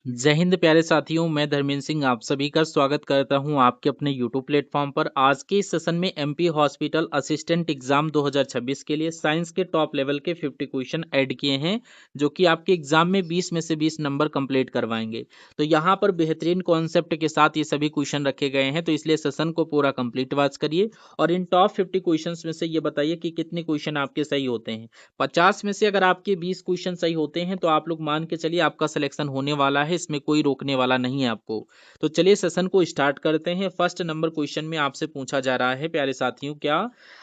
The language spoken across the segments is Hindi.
जय हिंद प्यारे साथियों, मैं धर्मेंद्र सिंह आप सभी का स्वागत करता हूं आपके अपने YouTube प्लेटफॉर्म पर। आज के इस सेशन में एमपी हॉस्पिटल असिस्टेंट एग्जाम 2026 के लिए साइंस के टॉप लेवल के 50 क्वेश्चन ऐड किए हैं, जो कि आपके एग्जाम में 20 में से 20 नंबर कंप्लीट करवाएंगे। तो यहां पर बेहतरीन कॉन्सेप्ट के साथ ये सभी क्वेश्चन रखे गए हैं, तो इसलिए सेशन को पूरा कंप्लीट वॉच करिए और इन टॉप 50 क्वेश्चन में से ये बताइए कि कितने क्वेश्चन आपके सही होते हैं। 50 में से अगर आपके 20 क्वेश्चन सही होते हैं तो आप लोग मान के चलिए आपका सिलेक्शन होने वाला है, इसमें कोई रोकने वाला नहीं है आपको। तो चलिए सेशन को स्टार्ट करते हैं। फर्स्ट नंबर क्वेश्चन में आपसे पूछा जा रहा है प्यारे साथियों, क्या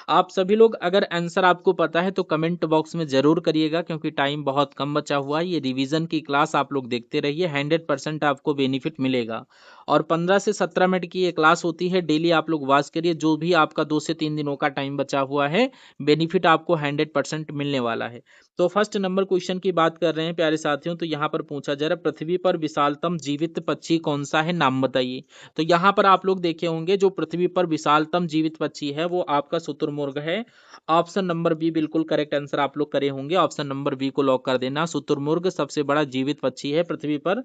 आप सभी लोग अगर आंसर आपको पता है तो कमेंट बॉक्स में जरूर करिएगा, क्योंकि टाइम बहुत कम बचा हुआ है। ये रिवीजन की क्लास आप लोग देखते रहिए, 100% आपको बेनिफिट मिलेगा और 15 से 17 मिनट की ये क्लास होती है। डेली आप लोग वॉच करिए, जो भी आपका 2 से 3 दिनों का टाइम बचा हुआ है बेनिफिट आपको 100% मिलने वाला है। तो फर्स्ट नंबर क्वेश्चन की बात कर रहे हैं प्यारे साथियों, तो यहाँ पर पूछा जा रहा है पृथ्वी पर विशालतम जीवित पक्षी कौन सा है, नाम बताइए। तो यहाँ पर आप लोग देखे होंगे जो पृथ्वी पर विशालतम जीवित पक्षी है वो आपका शुतुरमुर्ग है। ऑप्शन नंबर बी बिल्कुल करेक्ट आंसर आप लोग करे होंगे। ऑप्शन नंबर बी को लॉक कर देना, शुतुरमुर्ग सबसे बड़ा जीवित पक्षी है पृथ्वी पर।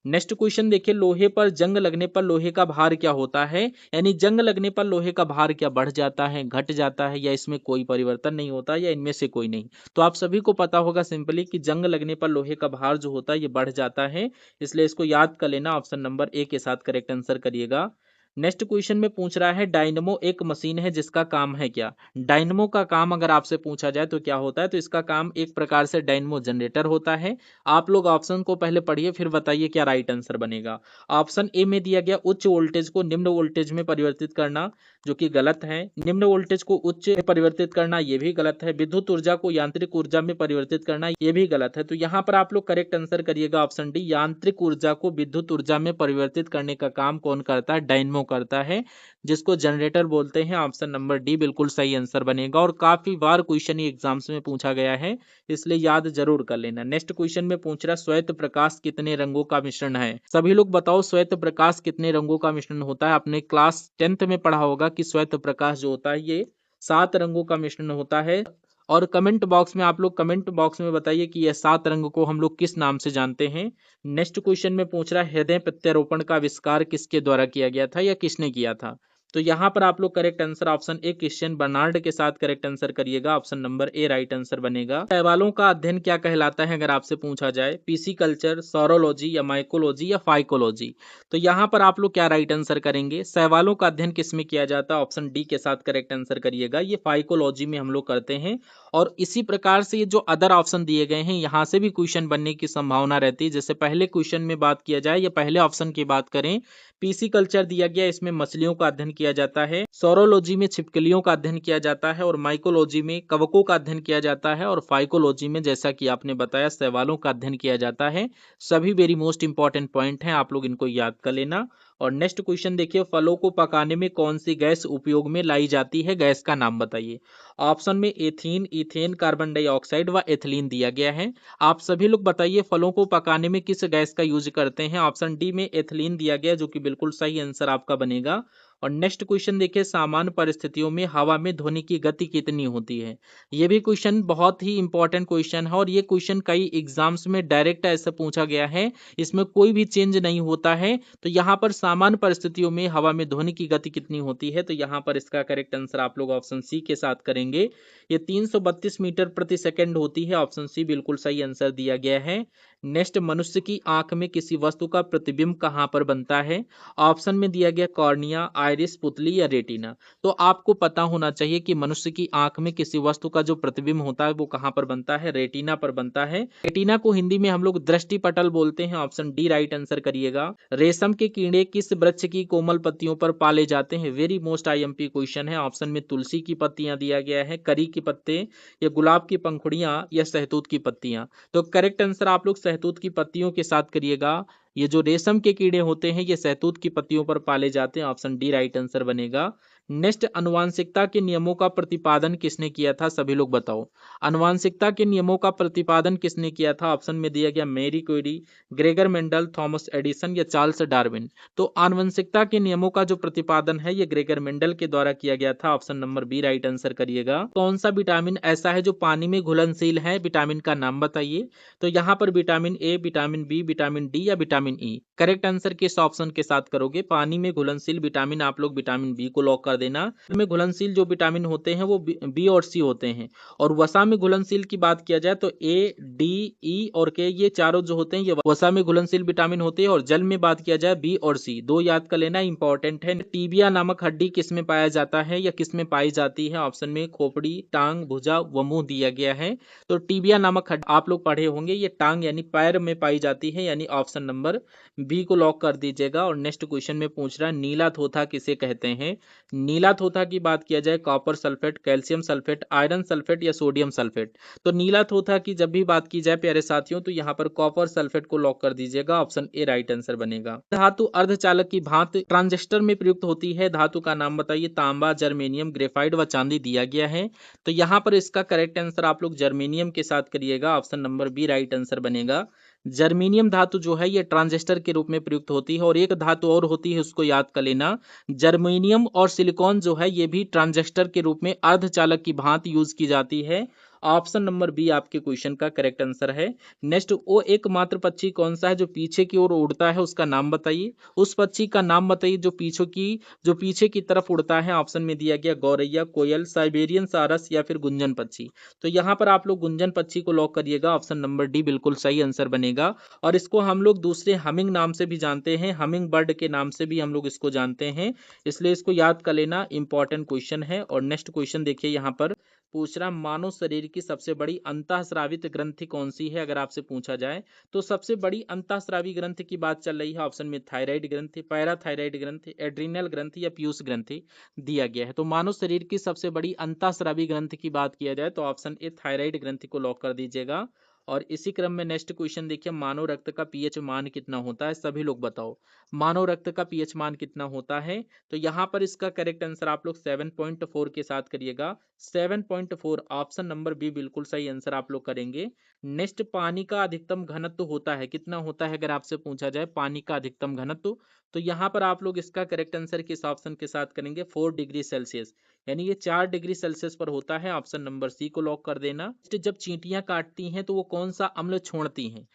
नेक्स्ट क्वेश्चन देखिए, लोहे पर जंग लगने पर लोहे का भार क्या होता है, यानी जंग लगने पर लोहे का भार क्या बढ़ जाता है, घट जाता है, या इसमें कोई परिवर्तन नहीं होता, या इनमें से कोई नहीं। तो आप सभी को पता होगा सिंपली कि जंग लगने पर लोहे का भार जो होता है ये बढ़ जाता है, इसलिए इसको याद कर लेना। ऑप्शन नंबर ए के साथ करेक्ट आंसर करिएगा। नेक्स्ट क्वेश्चन में पूछ रहा है डायनमो एक मशीन है जिसका काम है क्या। डायनमो का काम अगर आपसे पूछा जाए तो क्या होता है, तो इसका काम एक प्रकार से डायनमो जनरेटर होता है। आप लोग ऑप्शन को पहले पढ़िए फिर बताइए क्या राइट आंसर बनेगा। ऑप्शन ए में दिया गया उच्च वोल्टेज को निम्न वोल्टेज में परिवर्तित करना, जो कि गलत है। निम्न वोल्टेज को उच्च में परिवर्तित करना, ये भी गलत है। विद्युत ऊर्जा को यांत्रिक ऊर्जा में परिवर्तित करना, ये भी गलत है। तो यहाँ पर आप लोग करेक्ट आंसर करिएगा ऑप्शन डी, यांत्रिक ऊर्जा को विद्युत ऊर्जा में परिवर्तित करने का काम कौन करता है, डायनमो करता है, जिसको जनरेटर बोलते हैं। ऑप्शन नंबर डी बिल्कुल सही आंसर बनेगा और काफी बार क्वेश्चन ये एग्जाम्स में पूछा गया है, इसलिए याद जरूर कर लेना। नेक्स्ट क्वेश्चन में पूछ रहा श्वेत प्रकाश कितने रंगों का मिश्रण है। सभी लोग बताओ श्वेत प्रकाश कितने रंगों का मिश्रण होता है। आपने क्लास 10th में पढ़ा होगा कि श्वेत प्रकाश जो होता है ये 7 रंगों का मिश्रण होता है। और कमेंट बॉक्स में आप लोग कमेंट बॉक्स में बताइए कि यह 7 रंग को हम लोग किस नाम से जानते हैं। नेक्स्ट क्वेश्चन में पूछ रहा है हृदय प्रत्यारोपण का आविष्कार किसके द्वारा किया गया था या किसने किया था। तो यहाँ पर आप लोग correct answer option A Christian Bernard के साथ करेक्ट आंसर करिएगा। Option number A right answer बनेगा। शैवालों का अध्ययन क्या कहलाता है अगर आपसे पूछा जाए, पीसी कल्चर, सौरोलॉजी या माइकोलॉजी या फाइकोलॉजी। तो यहाँ पर आप लोग क्या राइट आंसर करेंगे। शैवालों का अध्ययन किस में किया जाता है, ऑप्शन डी के साथ करेक्ट आंसर करिएगा। ये फाइकोलॉजी में हम लोग करते हैं। और इसी प्रकार से ये जो अदर ऑप्शन दिए गए हैं यहाँ से भी क्वेश्चन बनने की संभावना रहती है। जैसे पहले क्वेश्चन में बात किया जाए या पहले ऑप्शन की बात करें, पीसी कल्चर दिया गया, इसमें मछलियों का अध्ययन किया जाता है। सौरोलॉजी में छिपकलियों का अध्ययन किया जाता है और माइकोलॉजी में कवकों का अध्ययन किया जाता है और फाइकोलॉजी में जैसा कि आपने बताया शैवालों का अध्ययन किया जाता है। सभी वेरी मोस्ट इंपॉर्टेंट पॉइंट हैं, आप लोग इनको याद कर लेना। और नेक्स्ट क्वेश्चन देखिए, फलों को पकाने में कौन सी गैस उपयोग में लाई जाती है, गैस का नाम बताइए। ऑप्शन में एथीन, इथेन, कार्बन डाइऑक्साइड व एथिलीन दिया गया है। आप सभी लोग बताइए फलों को पकाने में किस गैस का यूज करते हैं। ऑप्शन डी में एथिलीन दिया गया, जो कि बिल्कुल सही आंसर आपका बनेगा। और नेक्स्ट क्वेश्चन देखिए, सामान्य परिस्थितियों में हवा में ध्वनि की गति कितनी होती है। ये भी क्वेश्चन बहुत ही इंपॉर्टेंट क्वेश्चन है और ये क्वेश्चन कई एग्जाम्स में डायरेक्ट ऐसा पूछा गया है, इसमें कोई भी चेंज नहीं होता है। तो यहाँ पर सामान्य परिस्थितियों में हवा में ध्वनि की गति कितनी होती है, तो यहाँ पर इसका करेक्ट आंसर आप लोग ऑप्शन सी के साथ करेंगे। ये 332 मीटर प्रति सेकंड होती है। ऑप्शन सी बिल्कुल सही आंसर दिया गया है। नेक्स्ट, मनुष्य की आंख में किसी वस्तु का प्रतिबिंब कहाँ पर बनता है। ऑप्शन में दिया गया कॉर्निया, आइरिस, पुतली या रेटिना। तो आपको पता होना चाहिए कि मनुष्य की आंख में किसी वस्तु का जो प्रतिबिंब होता है वो कहाँ पर बनता है, रेटिना पर बनता है। रेटिना को हिंदी में हम लोग दृष्टि पटल बोलते हैं। ऑप्शन डी राइट आंसर करिएगा। रेशम के कीड़े किस वृक्ष की कोमल पत्तियों पर पाले जाते हैं, वेरी मोस्ट आईएमपी क्वेश्चन है। ऑप्शन में तुलसी की पत्तियां दिया गया है, करी के पत्ते या गुलाब की पंखुड़ियां या सहतूत की पत्तियां। तो करेक्ट आंसर आप लोग सहतूत की पत्तियों के साथ करिएगा। ये जो रेशम के कीड़े होते हैं ये सहतूत की पत्तियों पर पाले जाते हैं। ऑप्शन डी राइट आंसर बनेगा। नेक्स्ट, आनुवांशिकता के नियमों का प्रतिपादन किसने किया था, सभी लोग बताओ। आनुवांशिकता के नियमों का प्रतिपादन किसने किया था, ऑप्शन में दिया गया Marie Curie, Gregor Mendel, Thomas Edison या चार्ल्स डार्विन। तो आनुवंशिकता के नियमों का जो प्रतिपादन है ये ग्रेगर मेंडल के द्वारा किया गया था, option number B right answer करिएगा। कौन सा विटामिन ऐसा है जो पानी में घुलनशील है, विटामिन का नाम बताइए। तो यहाँ पर vitamin A, vitamin B, vitamin D या विटामिन ई। करेक्ट आंसर किस ऑप्शन के साथ करोगे, पानी में घुलनशील विटामिन आप लोग विटामिन बी को लॉक कर देना। में घुलनशील जो विटामिन होते हैं वो बी और सी होते हैं। और वसा में घुलनशील की बात किया जाए तो ए, डी, ई और के, ये चारों जो होते हैं ये वसा में घुलनशील विटामिन होते हैं। और जल में बात किया जाए बी और सी, दो याद कर लेना, इंपॉर्टेंट है। टीबिया नामक हड्डी किस में पाया जाता है या किस में पाई जाती है, ऑप्शन में खोपड़ी, टांग, भुजा व मुंह दिया गया है। तो टीबिया नामक हड्डी आप लोग पढ़े होंगे, ये टांग यानी पैर में पाई जाती है, यानी ऑप्शन नंबर बी को लॉक कर दीजिएगा। और नेक्स्ट क्वेश्चन में पूछ रहा है नीला थोथा किसे कहते हैं। नीला थोथा की बात किया जाए copper sulphate, calcium sulphate, iron sulphate या सोडियम सल्फेट। तो नीला थोथा की जब भी बात की जाए प्यारे साथियों तो यहाँ पर कॉपर सल्फेट को लॉक कर दीजिएगा, ऑप्शन ए राइट आंसर बनेगा। धातु अर्धचालक की भांति ट्रांजिस्टर में प्रयुक्त होती है, धातु का नाम बताइए। तांबा, जर्मेनियम, ग्रेफाइट व चांदी दिया गया है। तो यहाँ पर इसका करेक्ट आंसर आप लोग जर्मेनियम के साथ करिएगा, option number B right answer बनेगा। जर्मेनियम धातु जो है ये ट्रांजिस्टर के रूप में प्रयुक्त होती है। और एक धातु और होती है उसको याद कर लेना, जर्मेनियम और सिलिकॉन जो है ये भी ट्रांजिस्टर के रूप में अर्धचालक की भांति यूज की जाती है। ऑप्शन नंबर बी आपके क्वेश्चन का करेक्ट आंसर है। नेक्स्ट, वो एकमात्र पक्षी कौन सा है जो पीछे की ओर उड़ता है, उसका नाम बताइए। उस पक्षी का नाम बताइए जो पीछे की तरफ उड़ता है। ऑप्शन में दिया गया गौरैया, कोयल, साइबेरियन सारस या फिर गुंजन पक्षी। तो यहाँ पर आप लोग गुंजन पक्षी को लॉक करिएगा, ऑप्शन नंबर डी बिल्कुल सही आंसर बनेगा। और इसको हम लोग दूसरे हमिंग नाम से भी जानते हैं, हमिंग बर्ड के नाम से भी हम लोग इसको जानते हैं, इसलिए इसको याद कर लेना, इंपॉर्टेंट क्वेश्चन है। और नेक्स्ट क्वेश्चन देखिए यहाँ पर पूछ रहा, मानव शरीर की सबसे बड़ी अंतःस्रावित ग्रंथि कौन सी है, अगर आपसे पूछा जाए तो सबसे बड़ी अंतःस्रावी ग्रंथि की बात चल रही है। ऑप्शन में थायराइड ग्रंथि, पैराथायराइड ग्रंथि, एड्रिनल ग्रंथि या पीयूष ग्रंथि दिया गया है। तो मानव शरीर की सबसे बड़ी अंतःस्रावी ग्रंथि की बात किया जाए तो ऑप्शन ए थायराइड ग्रंथि को लॉक कर दीजिएगा। और इसी क्रम में नेक्स्ट क्वेश्चन देखिए, मानव रक्त का पीएच मान कितना होता है, सभी लोग बताओ। मानव रक्त का पीएच मान कितना होता है। तो यहाँ पर इसका करेक्ट आंसर आप लोग 7.4 के साथ करिएगा, 7.4 ऑप्शन नंबर बी बिल्कुल सही आंसर आप लोग करेंगे। नेक्स्ट, पानी का अधिकतम घनत्व होता है, कितना होता है अगर आपसे पूछा जाए पानी का अधिकतम घनत्व। तो यहाँ पर आप लोग इसका करेक्ट आंसर किस ऑप्शन के साथ करेंगे, 4 डिग्री सेल्सियस, यानी ये 4 डिग्री सेल्सियस पर होता है, ऑप्शन नंबर सी को लॉक कर देना। जब चींटियां काटती हैं तो वो कौन सा अम्ल छोड़ती हैं।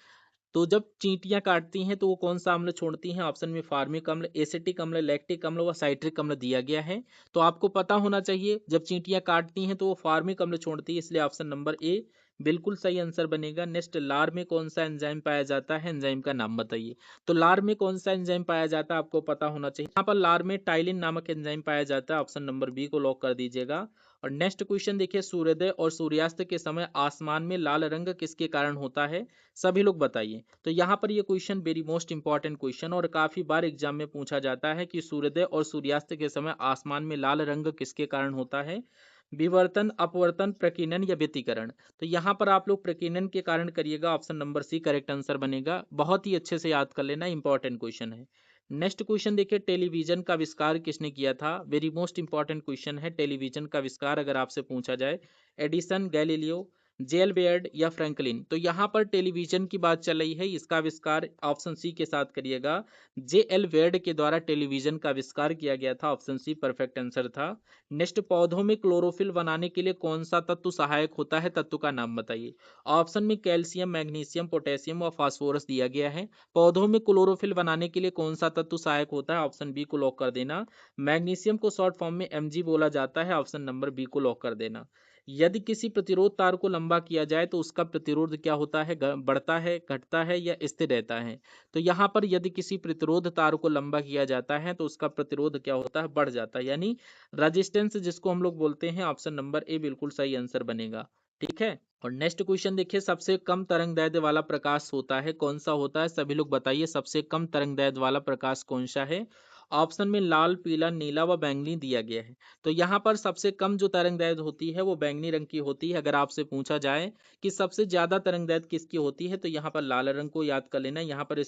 तो जब चींटियां काटती हैं तो वो कौन सा अम्ल छोड़ती हैं, ऑप्शन में फार्मिक अम्ल, एसिटिक अम्ल, लैक्टिक अम्ल व साइट्रिक अम्ल दिया गया है। तो आपको पता होना चाहिए जब चींटियां काटती हैं तो वो फार्मिक अम्ल छोड़ती है, इसलिए ऑप्शन नंबर ए बिल्कुल सही आंसर बनेगा। नेक्स्ट, लार में कौन सा एंजाइम पाया जाता है, एंजाइम का नाम बताइए। तो लार में कौन सा एंजाइम पाया जाता है आपको पता होना चाहिए। यहाँ पर लार में टाइलिन नामक एंजाइम पाया जाता है, ऑप्शन नंबर बी को लॉक कर दीजिएगा। और नेक्स्ट क्वेश्चन देखिए, सूर्योदय और सूर्यास्त के समय आसमान में लाल रंग किसके कारण होता है, सभी लोग बताइए। तो यहाँ पर ये question very most important question और काफी बार एग्जाम में पूछा जाता है कि सूर्योदय और सूर्यास्त के समय आसमान में लाल रंग किसके कारण होता है। विवर्तन, अपवर्तन, प्रकीर्णन या व्यतिकरण। तो यहाँ पर आप लोग प्रकीर्णन के कारण करिएगा, option number C correct answer बनेगा। बहुत ही अच्छे से याद कर लेना, इंपॉर्टेंट क्वेश्चन है। नेक्स्ट क्वेश्चन देखिए, टेलीविजन का आविष्कार किसने किया था, वेरी मोस्ट इंपॉर्टेंट क्वेश्चन है। टेलीविजन का आविष्कार अगर आपसे पूछा जाए, एडिसन, गैलीलियो, जेल बेयर्ड या फ्रैंकलिन। तो यहाँ पर टेलीविजन की बात चल रही है, इसका आविष्कार ऑप्शन सी के साथ करिएगा, जे एल बेयर्ड के द्वारा टेलीविजन का आविष्कार किया गया था, ऑप्शन सी परफेक्ट आंसर था। नेक्स्ट, पौधों में क्लोरोफिल बनाने के लिए कौन सा तत्व सहायक होता है, तत्व का नाम बताइए। ऑप्शन में कैल्शियम, मैग्नीशियम, पोटेशियम और फास्फोरस दिया गया है। पौधों में क्लोरोफिल बनाने के लिए कौन सा तत्व सहायक होता है, ऑप्शन बी को लॉक कर देना। मैग्नीशियम को शॉर्ट फॉर्म में एमजी बोला जाता है, ऑप्शन नंबर बी को लॉक कर देना। यदि किसी प्रतिरोध तार को लंबा किया जाए तो उसका प्रतिरोध क्या होता है, बढ़ता है, घटता है या स्थिर रहता है। तो यहाँ पर यदि किसी प्रतिरोध तार को लंबा किया जाता है तो उसका प्रतिरोध क्या होता है, बढ़ जाता है, यानी रेजिस्टेंस जिसको हम लोग बोलते हैं, ऑप्शन नंबर ए बिल्कुल सही आंसर बनेगा। ठीक है। और नेक्स्ट क्वेश्चन देखिए, सबसे कम तरंगदैर्ध्य वाला प्रकाश होता है, कौन सा होता है, सभी लोग बताइए सबसे कम तरंगदैर्ध्य वाला प्रकाश कौन सा है। ऑप्शन में लाल, पीला, नीला व बैंगनी दिया गया है। तो यहाँ पर सबसे कम जो तरंगदैर्ध्य होती है वो बैंगनी रंग की होती है। अगर आपसे पूछा जाए कि सबसे ज्यादा तरंगदैर्ध्य किसकी होती है तो यहाँ पर लाल रंग को याद कर लेना, यहाँ पर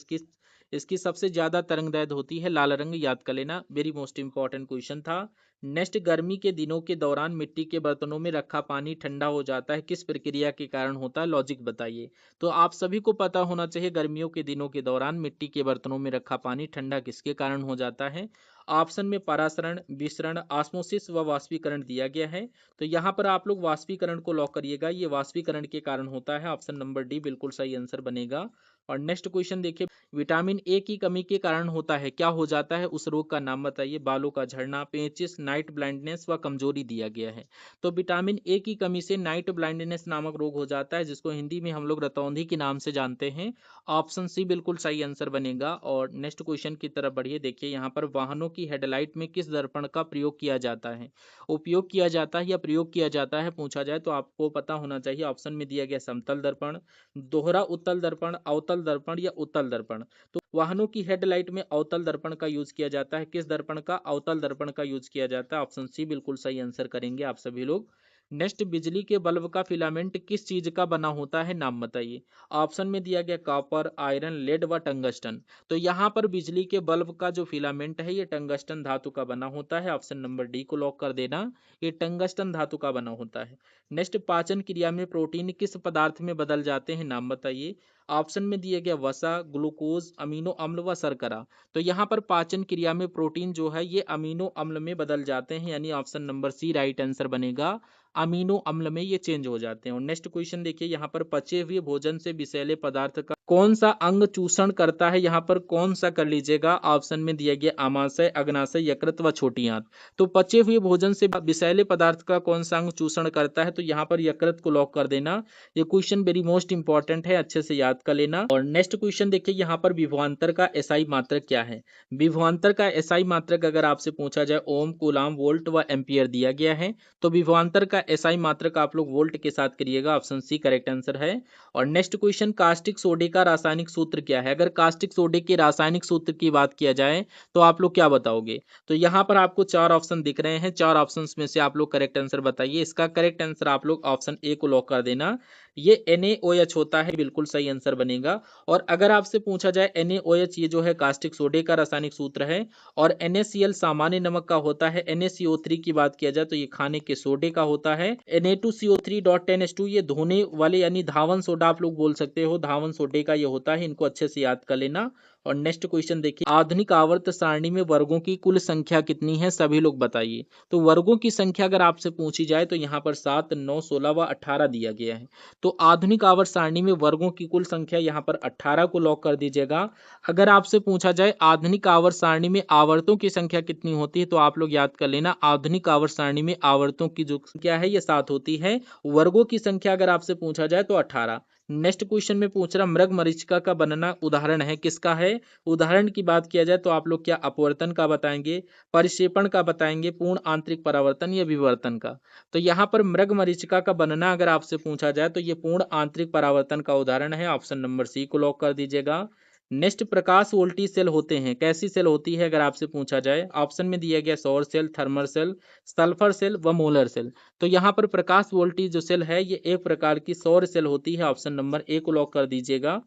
इसकी सबसे ज्यादा तरंगदैर्ध्य होती है लाल रंग, याद कर लेना, वेरी मोस्ट इंपॉर्टेंट क्वेश्चन था। नेक्स्ट, गर्मी के दिनों के दौरान मिट्टी के बर्तनों में रखा पानी ठंडा हो जाता है, किस प्रक्रिया के कारण होता है, लॉजिक बताइए। तो आप सभी को पता होना चाहिए गर्मियों के दिनों के दौरान मिट्टी के बर्तनों में रखा पानी ठंडा किसके कारण हो जाता है। ऑप्शन में परासरण, विसरण, ऑस्मोसिस व वाष्पीकरण दिया गया है। तो यहाँ पर आप लोग वाष्पीकरण को लॉक करिएगा, ये वाष्पीकरण के कारण होता है। ऑप्शन नंबर डी बिल्कुल सही आंसर बनेगा। और नेक्स्ट क्वेश्चन देखिए, विटामिन ए की कमी के कारण होता है, क्या हो जाता है, उस रोग का नाम बताइए। बालों का झड़ना, पेचिस, नाइट ब्लाइंडनेस व कमजोरी दिया गया है। तो विटामिन ए की कमी से नाइट ब्लाइंडनेस नामक रोग हो जाता है, जिसको हिंदी में हम लोग रतौंधी के नाम से जानते हैं। ऑप्शन सी बिल्कुल सही आंसर बनेगा। और नेक्स्ट क्वेश्चन की तरफ बढ़िए, देखिए यहाँ पर वाहनों की हेडलाइट में किस दर्पण का प्रयोग किया जाता है, उपयोग किया जाता है या प्रयोग किया जाता है पूछा जाए तो आपको पता होना चाहिए। ऑप्शन में दिया गया समतल दर्पण, दोहरा उत्तल दर्पण, अवतल दर्पण या उत्तल दर्पण। तो वाहनों की हेडलाइट में अवतल दर्पण का यूज किया जाता है, किस दर्पण का, अवतल दर्पण का यूज किया जाता है। ऑप्शन सी बिल्कुल सही आंसर करेंगे आप सभी लोग। नेक्स्ट, बिजली के बल्ब का फिलामेंट किस चीज का बना होता है, नाम बताइए। ऑप्शन में दिया गया कॉपर, आयरन, लेड व टंगस्टन। तो यहाँ पर बिजली के बल्ब का जो फिलामेंट है ये टंगस्टन धातु का बना होता है। ऑप्शन नंबर डी को लॉक कर देना, ये टंगस्टन धातु का बना होता है। नेक्स्ट, पाचन क्रिया में प्रोटीन किस पदार्थ में बदल जाते हैं, नाम बताइए। ऑप्शन में दिया गया वसा, ग्लूकोज, अमीनो अम्ल व शर्करा। तो यहाँ पर पाचन क्रिया में प्रोटीन जो है ये अमीनो अम्ल में बदल जाते हैं, यानी option number C right answer बनेगा। अमीनो अम्ल में ये चेंज हो जाते हैं। और नेक्स्ट क्वेश्चन देखिए, यहाँ पर पचे हुए भोजन से विषैले पदार्थ का कौन सा अंग चूषण करता है, यहाँ पर कौन सा कर लीजिएगा। ऑप्शन में दिया गया आमाशय, अग्नाशय, यकृत व छोटी आंत। तो पचे हुए भोजन से विषैले पदार्थ का कौन सा अंग चूषण करता है, तो यहाँ पर यकृत को लॉक कर देना। ये क्वेश्चन वेरी मोस्ट इंपॉर्टेंट है, अच्छे से याद कर लेना। और नेक्स्ट क्वेश्चन देखिए, यहाँ पर विभवांतर का एसआई मात्रक क्या है। विभवांतर का एसआई मात्रक अगर आपसे पूछा जाए, ओम, कूलाम, वोल्ट व एम्पियर दिया गया है। तो विभवांतर का एसआई मात्रक आप लोग वोल्ट के साथ करिएगा, ऑप्शन सी करेक्ट आंसर है। और नेक्स्ट क्वेश्चन, कास्टिक सोडे का रासायनिक सूत्र क्या है। अगर कास्टिक सोडे के रासायनिक सूत्र की बात किया जाए तो आप लोग क्या बताओगे। तो यहाँ पर आपको चार ऑप्शन दिख रहे हैं, चार ऑप्शन में से आप लोग करेक्ट आंसर बताइए। इसका करेक्ट आंसर आप लोग ऑप्शन ए को लॉक कर देना, ये NaOH होता है, बिल्कुल सही आंसर बनेगा। और अगर आपसे पूछा जाए NaOH ये जो है कास्टिक सोडे का रासायनिक सूत्र है, और NaCl सामान्य नमक का होता है। NaCO3 की बात किया जाए तो ये खाने के सोडे का होता है। Na2CO3.10H2 ये धोने वाले यानी धावन सोडा आप लोग बोल सकते हो, धावन सोडे का ये होता है, इनको अच्छे से याद कर लेना। और नेक्स्ट क्वेश्चन देखिए, आधुनिक आवर्त सारणी में वर्गों की कुल संख्या कितनी है, सभी लोग बताइए। तो वर्गों की संख्या अगर आपसे पूछी जाए तो यहाँ पर 7, 9, 16 व 18 दिया गया है। तो आधुनिक आवर्त सारणी में वर्गों की कुल संख्या यहाँ पर 18 को लॉक कर दीजिएगा। अगर आपसे पूछा जाए आधुनिक आवर्त सारणी में आवर्तों की संख्या कितनी होती है, तो आप लोग याद कर लेना, आधुनिक आवर्त सारणी में आवर्तों की जो संख्या है ये 7 होती है। वर्गों की संख्या अगर आपसे पूछा जाए तो 18। नेक्स्ट क्वेश्चन में पूछ रहा, मृग मरीचिका का बनना उदाहरण है, किसका है। उदाहरण की बात किया जाए तो आप लोग क्या अपवर्तन का बताएंगे, परिक्षेपण का बताएंगे, पूर्ण आंतरिक परावर्तन या विवर्तन का। तो यहाँ पर मृग मरीचिका का बनना अगर आपसे पूछा जाए तो ये पूर्ण आंतरिक परावर्तन का उदाहरण है। ऑप्शन नंबर सी को लॉक कर दीजिएगा। नेक्स्ट, प्रकाश वोल्टी सेल होते हैं, कैसी सेल होती है अगर आपसे पूछा जाए। ऑप्शन में दिया गया सौर cell, thermal cell, sulphur cell व मोलर सेल। तो यहाँ पर प्रकाश वोल्टी जो सेल है ये एक प्रकार की सौर सेल होती है। ऑप्शन नंबर ए को लॉक कर दीजिएगा।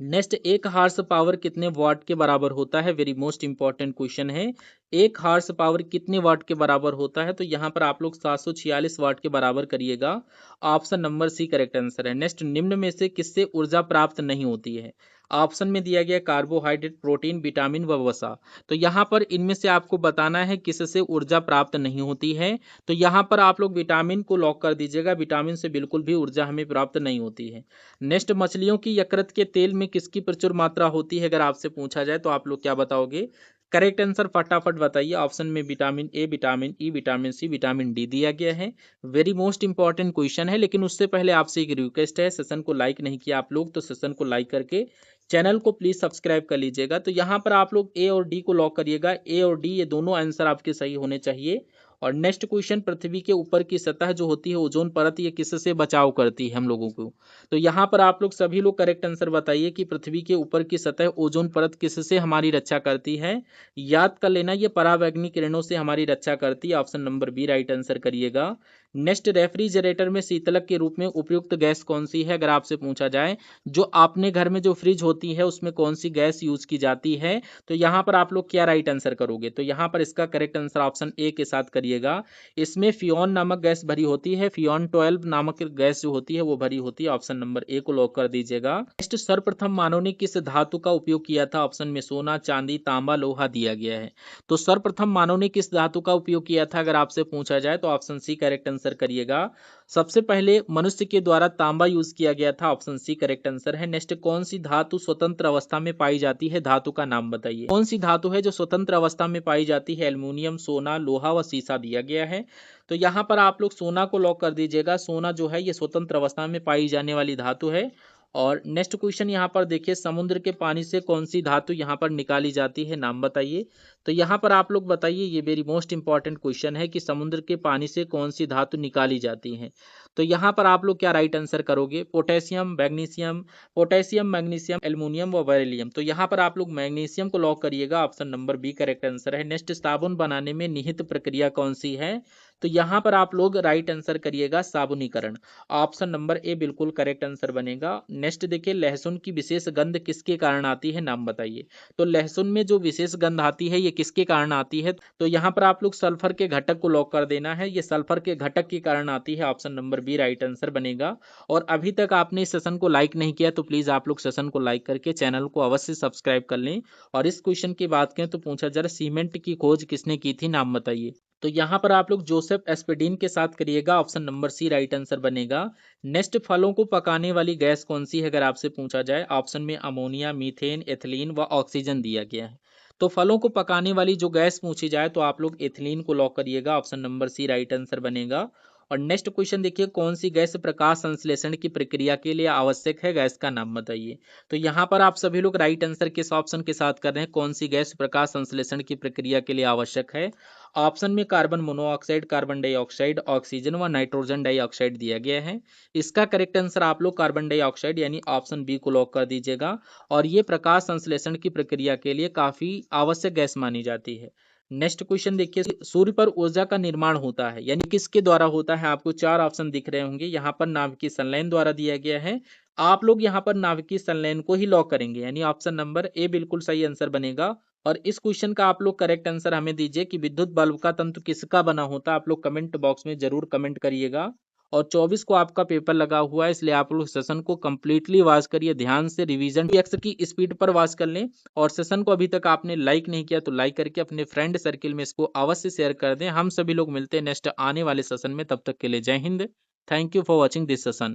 नेक्स्ट, एक हार्स पावर कितने वाट के बराबर होता है, वेरी मोस्ट इंपॉर्टेंट क्वेश्चन है। एक हार्स पावर कितने वाट के बराबर होता है, तो यहाँ पर आप लोग 746 वाट के बराबर करिएगा। Option number C correct answer है। नेक्स्ट, निम्न में से किससे ऊर्जा प्राप्त नहीं होती है। ऑप्शन में दिया गया कार्बोहाइड्रेट, प्रोटीन, विटामिन व वसा। तो यहाँ पर इनमें से आपको बताना है किससे ऊर्जा प्राप्त नहीं होती है। तो यहाँ पर आप लोग विटामिन को लॉक कर दीजिएगा, विटामिन से बिल्कुल भी ऊर्जा हमें प्राप्त नहीं होती है। नेक्स्ट, मछलियों की यकृत के तेल में किसकी प्रचुर मात्रा होती है अगर आपसे पूछा जाए तो आप लोग क्या बताओगे। करेक्ट आंसर फटाफट बताइए। ऑप्शन में vitamin A, vitamin E, vitamin C, vitamin D दिया गया है। वेरी मोस्ट इंपॉर्टेंट क्वेश्चन है, लेकिन उससे पहले आपसे एक रिक्वेस्ट है, सेशन को लाइक नहीं किया आप लोग तो सेशन को लाइक करके चैनल को प्लीज सब्सक्राइब कर लीजिएगा। तो यहाँ पर आप लोग ए और डी को लॉक करिएगा, ए और डी ये दोनों आंसर आपके सही होने चाहिए। और नेक्स्ट क्वेश्चन, पृथ्वी के ऊपर की सतह जो होती है ओजोन परत, ये किससे बचाव करती है हम लोगों को। तो यहाँ पर आप लोग सभी लोग करेक्ट आंसर बताइए कि पृथ्वी के ऊपर की सतह ओजोन परत किससे हमारी रक्षा करती है। याद कर लेना, ये पराबैंगनी किरणों से हमारी रक्षा करती है। Option number B right answer करिएगा। नेक्स्ट, रेफ्रिजरेटर में शीतलक के रूप में उपयुक्त गैस कौन सी है, अगर आपसे पूछा जाए। जो आपने घर में जो फ्रिज होती है उसमें कौन सी गैस यूज की जाती है, तो यहाँ पर आप लोग क्या राइट आंसर करोगे, तो यहाँ पर इसका करेक्ट आंसर ऑप्शन ए के साथ करिएगा। इसमें फियोन नामक गैस भरी होती है, फियोन 12 नामक गैस जो होती है वो भरी होती है। ऑप्शन नंबर ए को लॉक कर दीजिएगा। नेक्स्ट, सर्वप्रथम मानव ने किस धातु का उपयोग किया था, ऑप्शन में सोना, चांदी, तांबा, लोहा दिया गया है। तो सर्वप्रथम मानव ने किस धातु का उपयोग किया था अगर आपसे पूछा जाए, तो ऑप्शन सी करेक्ट आंसर करिएगा। सबसे पहले मनुष्य के द्वारा तांबा यूज किया गया था, ऑप्शन सी करेक्ट आंसर है। नेक्स्ट, कौन सी धातु स्वतंत्र अवस्था में पाई जाती है, धातु का नाम बताइए। कौन सी धातु है जो स्वतंत्र अवस्था में पाई जाती है, एल्युमिनियम, सोना, लोहा व सीसा दिया गया है। तो यहाँ पर आप लोग सोना को लॉक कर दीजिएगा। सोना जो है ये स्वतंत्र अवस्था में पाई जाने वाली धातु है। और नेक्स्ट क्वेश्चन यहाँ पर देखिए, समुद्र के पानी से कौन सी धातु यहाँ पर निकाली जाती है, नाम बताइए। तो यहाँ पर आप लोग बताइए, ये वेरी मोस्ट इंपॉर्टेंट क्वेश्चन है कि समुद्र के पानी से कौन सी धातु निकाली जाती है। तो यहाँ पर आप लोग क्या राइट आंसर करोगे, potassium, magnesium, potassium, magnesium, aluminium व बेरिलियम। तो यहाँ पर आप लोग मैग्नीशियम को लॉक करिएगा। Option number B correct answer है। नेक्स्ट, साबुन बनाने में निहित प्रक्रिया कौन सी है, तो यहाँ पर आप लोग राइट आंसर करिएगा साबुनीकरण। ऑप्शन नंबर ए बिल्कुल करेक्ट आंसर बनेगा। नेक्स्ट देखिए, लहसुन की विशेष गंध किसके कारण आती है, नाम बताइए। तो लहसुन में जो विशेष गंध आती है ये किसके कारण आती है, तो यहाँ पर आप लोग सल्फर के घटक को लॉक कर देना है। ये सल्फर के घटक के कारण आती है। Option number B right answer बनेगा। और अभी तक आपने इस सेशन को लाइक नहीं किया तो प्लीज आप लोग सेशन को लाइक करके चैनल को अवश्य सब्सक्राइब कर लें। और इस क्वेश्चन की बात करें तो पूछा जरा, सीमेंट की खोज किसने की थी, नाम बताइए। तो यहाँ पर आप लोग जोसेफ एस्पेडिन के साथ करिएगा। Option number C right answer बनेगा। नेक्स्ट, फलों को पकाने वाली गैस कौन सी है अगर आपसे पूछा जाए। ऑप्शन में अमोनिया, मीथेन, एथिलीन व ऑक्सीजन दिया गया है। तो फलों को पकाने वाली जो गैस पूछी जाए तो आप लोग एथिलीन को लॉक करिएगा। Option number C right answer बनेगा। और नेक्स्ट क्वेश्चन देखिए, कौन सी गैस प्रकाश संश्लेषण की प्रक्रिया के लिए आवश्यक है, गैस का नाम बताइए। तो यहाँ पर आप सभी लोग राइट आंसर किस ऑप्शन के साथ कर रहे हैं, कौन सी गैस प्रकाश संश्लेषण की प्रक्रिया के लिए आवश्यक है। ऑप्शन में carbon monoxide, carbon dioxide, oxygen व नाइट्रोजन डाइऑक्साइड दिया गया है। इसका करेक्ट आंसर आप लोग कार्बन डाइऑक्साइड यानी ऑप्शन बी को लॉक कर दीजिएगा। और ये प्रकाश संश्लेषण की प्रक्रिया के लिए काफी आवश्यक गैस मानी जाती है। नेक्स्ट क्वेश्चन देखिए, सूर्य पर ऊर्जा का निर्माण होता है यानी किसके द्वारा होता है, आपको चार ऑप्शन दिख रहे होंगे। यहाँ पर नाभिकीय संलयन द्वारा दिया गया है। आप लोग यहाँ पर नाभिकीय संलयन को ही लॉक करेंगे यानी ऑप्शन नंबर ए बिल्कुल सही आंसर बनेगा। और इस क्वेश्चन का आप लोग करेक्ट आंसर हमें दीजिए कि विद्युत बल्ब का तंतु किसका बना होता है। आप लोग कमेंट बॉक्स में जरूर कमेंट करिएगा। और 24 को आपका पेपर लगा हुआ है, इसलिए आप लोग सेशन को कंप्लीटली वॉच करिए, ध्यान से रिवीजन एक्स की स्पीड पर वॉच कर लें। और सेशन को अभी तक आपने लाइक नहीं किया तो लाइक करके अपने फ्रेंड सर्किल में इसको अवश्य शेयर कर दें। हम सभी लोग मिलते हैं नेक्स्ट आने वाले सेशन में, तब तक के लिए जय Hind. Thank you for watching this session.